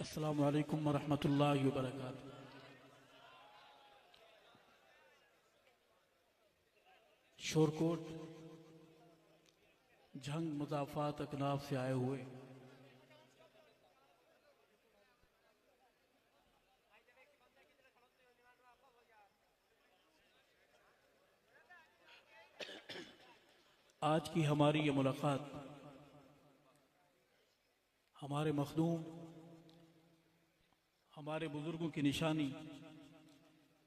السلام علیکم ورحمۃ اللہ وبرکاتہ۔ شورکوٹ جھنگ مضافات اکناف سے آئے ہوئے آج کی ہماری یہ ملاقات ہمارے مخدوم، ہمارے بزرگوں کی نشانی،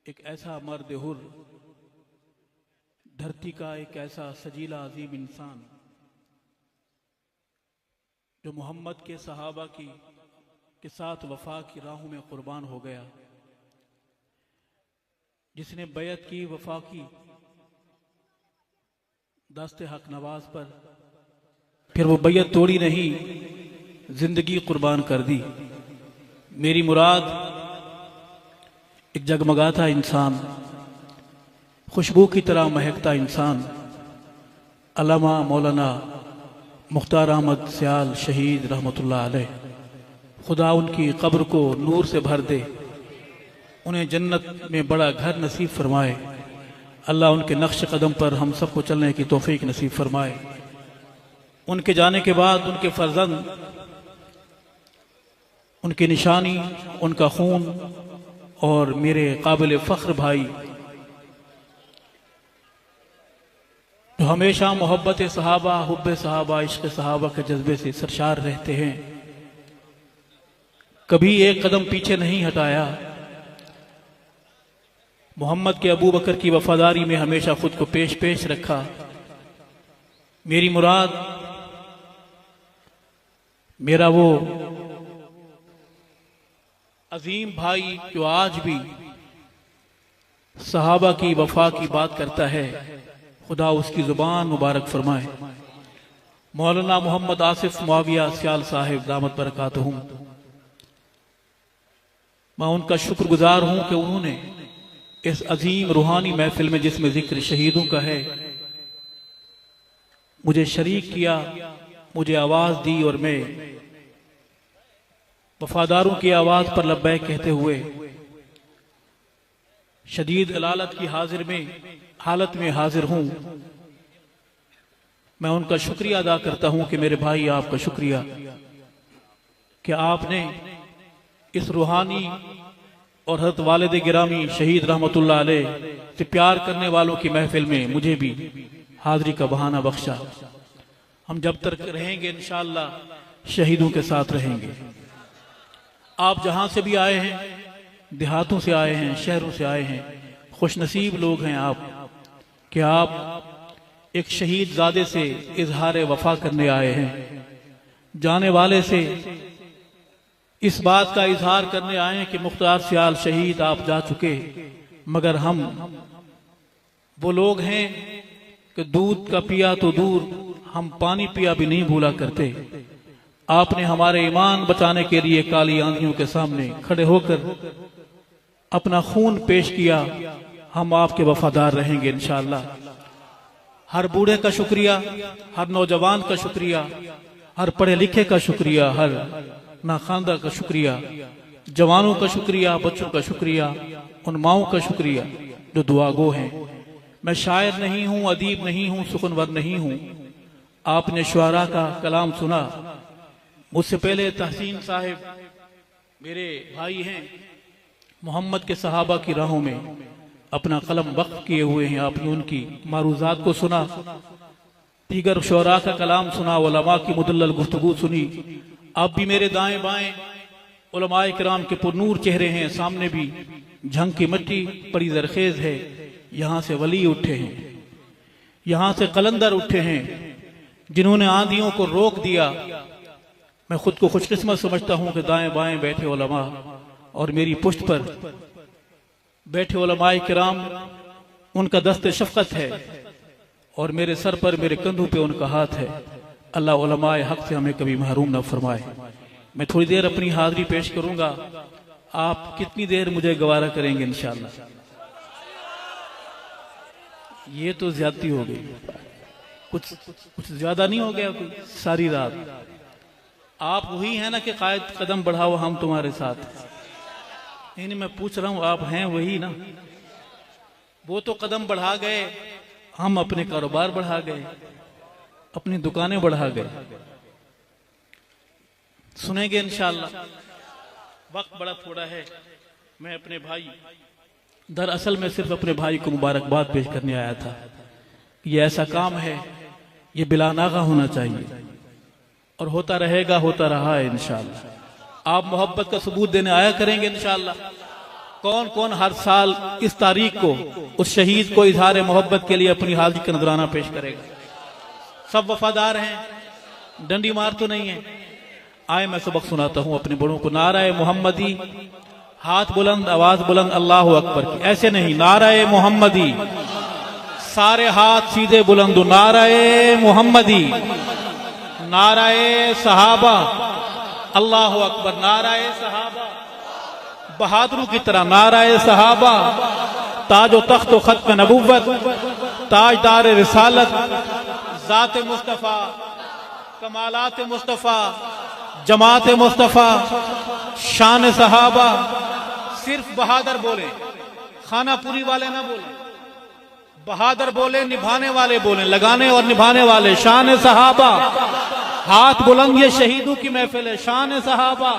ایک ایسا مرد حر، دھرتی کا ایک ایسا سجیلا عظیم انسان جو محمد کے صحابہ کے ساتھ وفا کی راہوں میں قربان ہو گیا، جس نے بیعت کی، وفا کی دست حق نواز پر، پھر وہ بیعت توڑی نہیں، زندگی قربان کر دی۔ میری مراد ایک جگمگاتا انسان، خوشبو کی طرح مہکتا انسان، علامہ مولانا مختار احمد سیال شہید رحمۃ اللہ علیہ۔ خدا ان کی قبر کو نور سے بھر دے، انہیں جنت میں بڑا گھر نصیب فرمائے، اللہ ان کے نقش قدم پر ہم سب کو چلنے کی توفیق نصیب فرمائے۔ ان کے جانے کے بعد ان کے فرزند، ان کی نشانی، ان کا خون اور میرے قابل فخر بھائی جو ہمیشہ محبت صحابہ، حب صحابہ، عشق صحابہ کے جذبے سے سرشار رہتے ہیں، کبھی ایک قدم پیچھے نہیں ہٹایا، محمد کے ابو بکر کی وفاداری میں ہمیشہ خود کو پیش رکھا۔ میری مراد میرا وہ عظیم بھائی جو آج بھی صحابہ کی وفا کی بات کرتا ہے، خدا اس کی زبان مبارک فرمائے۔ مولانا محمد آصف معاویہ سیال صاحب دامت برکاتہم، میں ان کا شکر گزار ہوں کہ انہوں نے اس عظیم روحانی محفل میں، جس میں ذکر شہیدوں کا ہے، مجھے شریک کیا، مجھے آواز دی، اور میں وفاداروں کی آواز پر لبیک کہتے ہوئے شدید علالت کی حالت میں حاضر ہوں۔ میں ان کا شکریہ ادا کرتا ہوں کہ میرے بھائی، آپ کا شکریہ کہ آپ نے اس روحانی اور حضرت والد گرامی شہید رحمت اللہ علیہ سے پیار کرنے والوں کی محفل میں مجھے بھی حاضری کا بہانہ بخشا۔ ہم جب تک رہیں گے انشاءاللہ شہیدوں کے ساتھ رہیں گے۔ آپ جہاں سے بھی آئے ہیں، دیہاتوں سے آئے ہیں، شہروں سے آئے ہیں، خوش نصیب لوگ ہیں آپ کہ آپ ایک شہید زادے سے اظہار وفا کرنے آئے ہیں، جانے والے سے اس بات کا اظہار کرنے آئے ہیں کہ مختار سیال شہید آپ جا چکے، مگر ہم وہ لوگ ہیں کہ دودھ کا پیا تو دور، ہم پانی پیا بھی نہیں بھولا کرتے۔ آپ نے ہمارے ایمان بچانے کے لیے کالی آندھیوں کے سامنے کھڑے ہو کر اپنا خون پیش کیا، ہم آپ کے وفادار رہیں گے انشاءاللہ۔ ہر بوڑھے کا شکریہ، ہر نوجوان کا شکریہ، ہر پڑھے لکھے کا شکریہ، ہر ناخواندہ کا شکریہ، جوانوں کا شکریہ، بچوں کا شکریہ، ان ماؤں کا شکریہ جو دعا گو ہیں۔ میں شاعر نہیں ہوں، ادیب نہیں ہوں، سخنور نہیں ہوں۔ آپ نے شعراء کا کلام سنا، مجھ سے پہلے تحسین صاحب میرے بھائی ہیں، محمد کے صحابہ کی راہوں میں اپنا قلم وقف کیے ہوئے ہیں، آپ نے ان کی معروضات کو سنا، دیگر شعراء کا کلام سنا، علماء کی مدلل گفتگو سنی۔ آپ بھی میرے دائیں بائیں علماء کرام کے پرنور چہرے ہیں، سامنے بھی جھنگ کی مٹی بڑی زرخیز ہے، یہاں سے ولی اٹھے ہیں، یہاں سے قلندر اٹھے ہیں جنہوں نے آندھیوں کو روک دیا۔ میں خود کو خوش قسمت سمجھتا ہوں کہ دائیں بائیں بیٹھے علماء اور میری پشت پر بیٹھے علماء کرام، ان کا دست شفقت ہے اور میرے سر پر، میرے کندھوں پہ ان کا ہاتھ ہے۔ اللہ علماء حق سے ہمیں کبھی محروم نہ فرمائے۔ میں تھوڑی دیر اپنی حاضری پیش کروں گا، آپ کتنی دیر مجھے گوارا کریں گے انشاءاللہ؟ یہ تو زیادتی ہو گئی، کچھ زیادہ نہیں ہو گیا کوئی؟ ساری رات آپ وہی ہیں نا کہ قائد قدم بڑھاؤ ہم تمہارے ساتھ؟ یعنی میں پوچھ رہا ہوں آپ ہیں وہی نا؟ وہ تو قدم بڑھا گئے، ہم اپنے کاروبار بڑھا گئے، اپنی دکانیں بڑھا گئے. سنیں گے انشاءاللہ. وقت بڑا تھوڑا ہے. میں اپنے بھائی، دراصل میں صرف اپنے بھائی کو مبارکباد پیش کرنے آیا تھا. یہ ایسا کام ہے، یہ بلا ناغہ ہونا چاہیے اور ہوتا رہے گا، ہوتا رہا ہے انشاءاللہ. آپ محبت کا ثبوت دینے آیا کریں گے انشاءاللہ. کون کون ہر سال اس تاریخ کو اس شہید کو اظہار محبت کے لیے اپنی حاضری کا نذرانہ پیش کرے گا؟ سب وفادار ہیں، ڈنڈی مار تو نہیں ہے. آئے میں سبق سناتا ہوں اپنے بڑوں کو. نعرہ محمدی، ہاتھ بلند، آواز بلند، اللہ اکبر کی. ایسے نہیں، نعرہ محمدی، سارے ہاتھ سیدھے بلند. نعرہ محمدی، نعرہ صحابہ، اللہ اکبر. نعرہ صحابہ، بہادروں کی طرح نعرہ صحابہ. تاج و تخت و ختم نبوت، تاجدار رسالت، ذات مصطفیٰ، کمالات مصطفیٰ، جماعت مصطفیٰ، شان صحابہ. صرف بہادر بولے، خانہ پوری والے نہ بولے. بہادر بولے، نبھانے والے بولیں، لگانے اور نبھانے والے. شان صحابہ، ہاتھ بلند، یہ شہیدوں کی محفل ہے. شان صحابہ،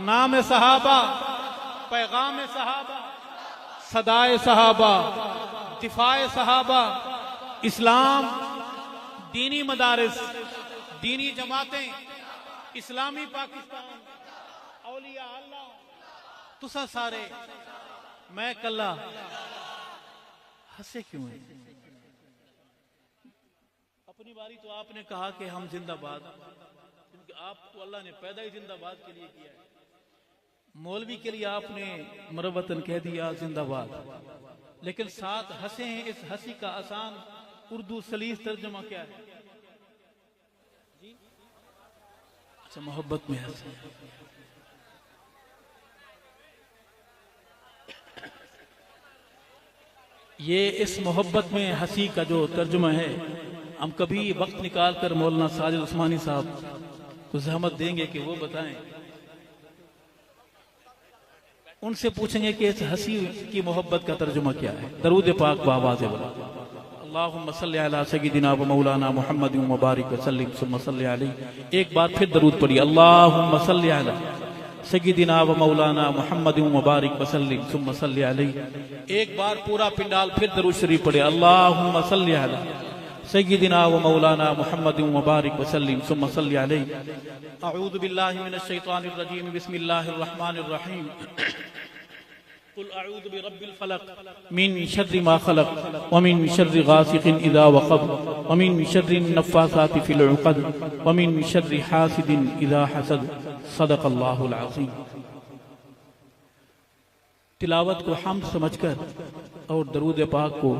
نام صحابہ، پیغام صحابہ، صدائے صحابہ، دفاع صحابہ. اسلام، دینی مدارس، دینی جماعتیں، اسلامی پاکستان، اولیاء اللہ، تسا سارے. میں کلا ہنسے کیوں ہیں؟ اپنی باری تو آپ نے کہا کہ ہم زندہ باد، کیونکہ آپ کو اللہ نے پیدا ہی زندہ باد کے لیے کیا ہے. مولوی کے لیے آپ نے مروتن کہہ دیا زندہ باد، لیکن ساتھ ہنسے ہیں. اس ہنسی کا آسان اردو سلیس ترجمہ کیا ہے؟ اچھا، محبت میں ہنسے. یہ اس محبت میں ہنسی کا جو ترجمہ ہے، ہم کبھی وقت نکال کر مولانا ساجد عثمانی صاحب کو زحمت دیں گے کہ وہ بتائیں. ان سے پوچھیں گے کہ اس ہنسی کی محبت کا ترجمہ کیا ہے. درود پاک بآواز بلند. اللہم صلی علی سیدنا و مولانا محمد مبارک وسلم ثم صلی علیہ. ایک بار پھر درود پڑھیے. اللہم صلی علی سیدنا و مولانا محمد مبارک وسلم ثم صلی علیہ. ایک بار پورا پنڈال پھر درود شریف پڑھے. اللہم صلی علی سیدنا و مولانا محمد مبارک وسلم ثم صلی علیہ. اعوذ باللہ من الشیطان الرجیم. بسم اللہ الرحمن الرحیم. قل اعوذ برب الفلق من شر ما خلق ومن شر غاسق اذا وقب ومن شر النفاثات في العقد ومن شر حاسد اذا حسد. صدق اللہ العظیم. تلاوت کو حمد سمجھ کر اور درود پاک کو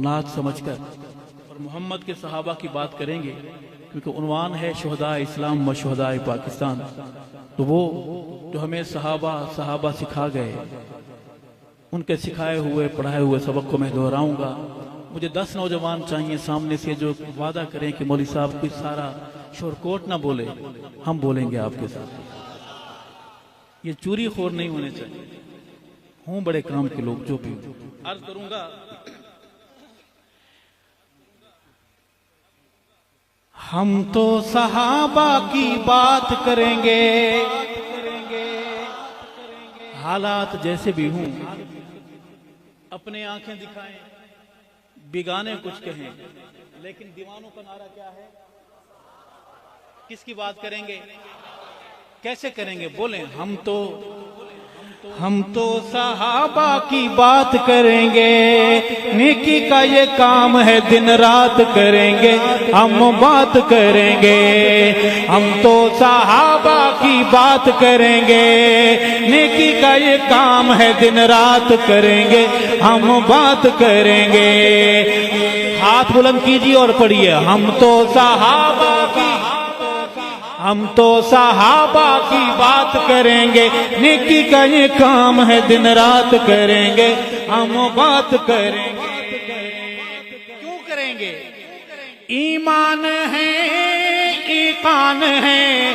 نعت سمجھ کر اور محمد کے صحابہ کی بات کریں گے، کیونکہ عنوان ہے شہداء اسلام و شہداء پاکستان. تو وہ جو ہمیں صحابہ سکھا گئے، ان کے سکھائے ہوئے پڑھائے ہوئے سبق کو میں دہراؤں گا. مجھے 10 نوجوان چاہیے سامنے سے جو وعدہ کریں کہ مولوی صاحب کوئی سارا شور کوٹ نہ بولے، ہم بولیں گے آپ کے ساتھ. یہ چوری خور نہیں ہونے چاہیے، ہوں بڑے کام کے لوگ جو بھی. عرض کروں گا، ہم تو صحابہ کی بات کریں گے، حالات جیسے بھی ہوں. اپنے آنکھیں دکھائیں، بیگانے کچھ کہیں، لیکن دیوانوں کا نعرہ کیا ہے؟ کس کی بات کریں گے؟ کیسے کریں گے؟ بولیں. ہم تو صحابہ کی بات کریں گے، نیکی کا یہ کام ہے، دن رات کریں گے، ہم بات کریں گے. ہم تو صحابہ کی بات کریں گے، نیکی کا یہ کام ہے، دن رات کریں گے، ہم بات کریں گے. ہاتھ بلند کیجیے اور پڑھیے. ہم تو صحابہ کی بات کریں گے، نیکی کا یہ کام ہے، دن رات کریں گے، ہم بات کریں گے. کیوں کریں گے؟ ایمان ہے، ایقان ہے،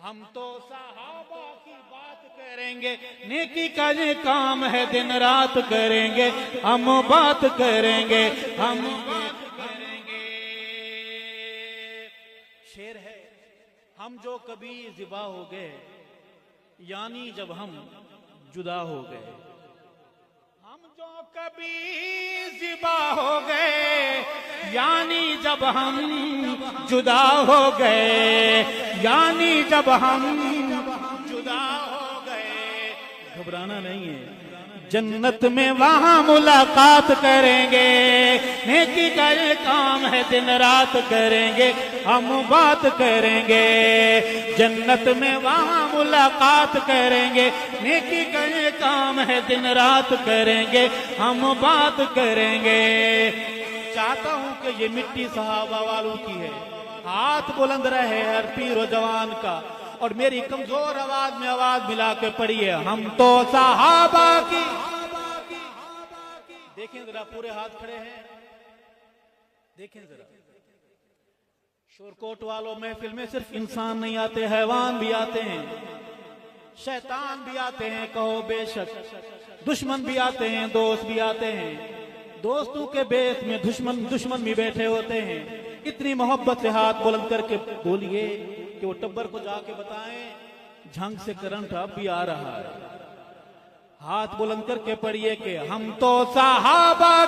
ہم تو صحابہ کی بات کریں گے، نیکی کا یہ کام ہے دن رات کریں گے، ہم بات کریں گے، ہم بات کریں گے۔ شعر ہے، ہم جو کبھی ذبح ہو گئے، یعنی جب ہم جدا ہو گئے، ہم جو کبھی ذبح ہو گئے، یعنی جب ہم جدا ہو گئے، یعنی جب ہم جدا ہو گئے، گھبرانا نہیں ہے، جنت میں وہاں ملاقات کریں گے، نیکی کا یہ کام ہے دن رات کریں گے، ہم بات کریں گے، جنت میں وہاں ملاقات کریں گے، نیکی کا یہ کام ہے دن رات کریں گے، ہم بات کریں گے۔ چاہتا ہوں کہ یہ مٹی صحابہ والوں کی ہے، ہاتھ بلند رہے ہر پیر و جوان کا، اور میری کمزور آواز میں آواز ملا کے پڑھیے، ہم تو صحابہ کی۔ دیکھیں ذرا پورے ہاتھ کھڑے ہیں، دیکھیں ذرا، شورکوٹ والوں محفل میں صرف انسان نہیں آتے، حیوان بھی آتے ہیں، شیطان بھی آتے ہیں، کہو بے شک، دشمن بھی آتے ہیں، دوست بھی آتے ہیں، دوستوں کے بیس میں دشمن بھی بیٹھے ہوتے ہیں۔ اتنی محبت سے ہاتھ بلند کر کے بولیے کہ وہ ٹبر کو جا کے بتائیں جھنگ سے کرنٹ اب بھی آ رہا ہے۔ ہاتھ بلند کر کے پڑھیے کہ ہم تو صحابہ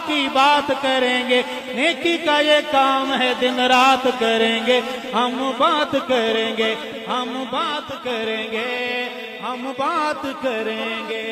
کی بات کریں گے، نیکی کا یہ کام ہے دن رات کریں گے، ہم بات کریں گے، ہم بات کریں گے، ہم بات کریں گے۔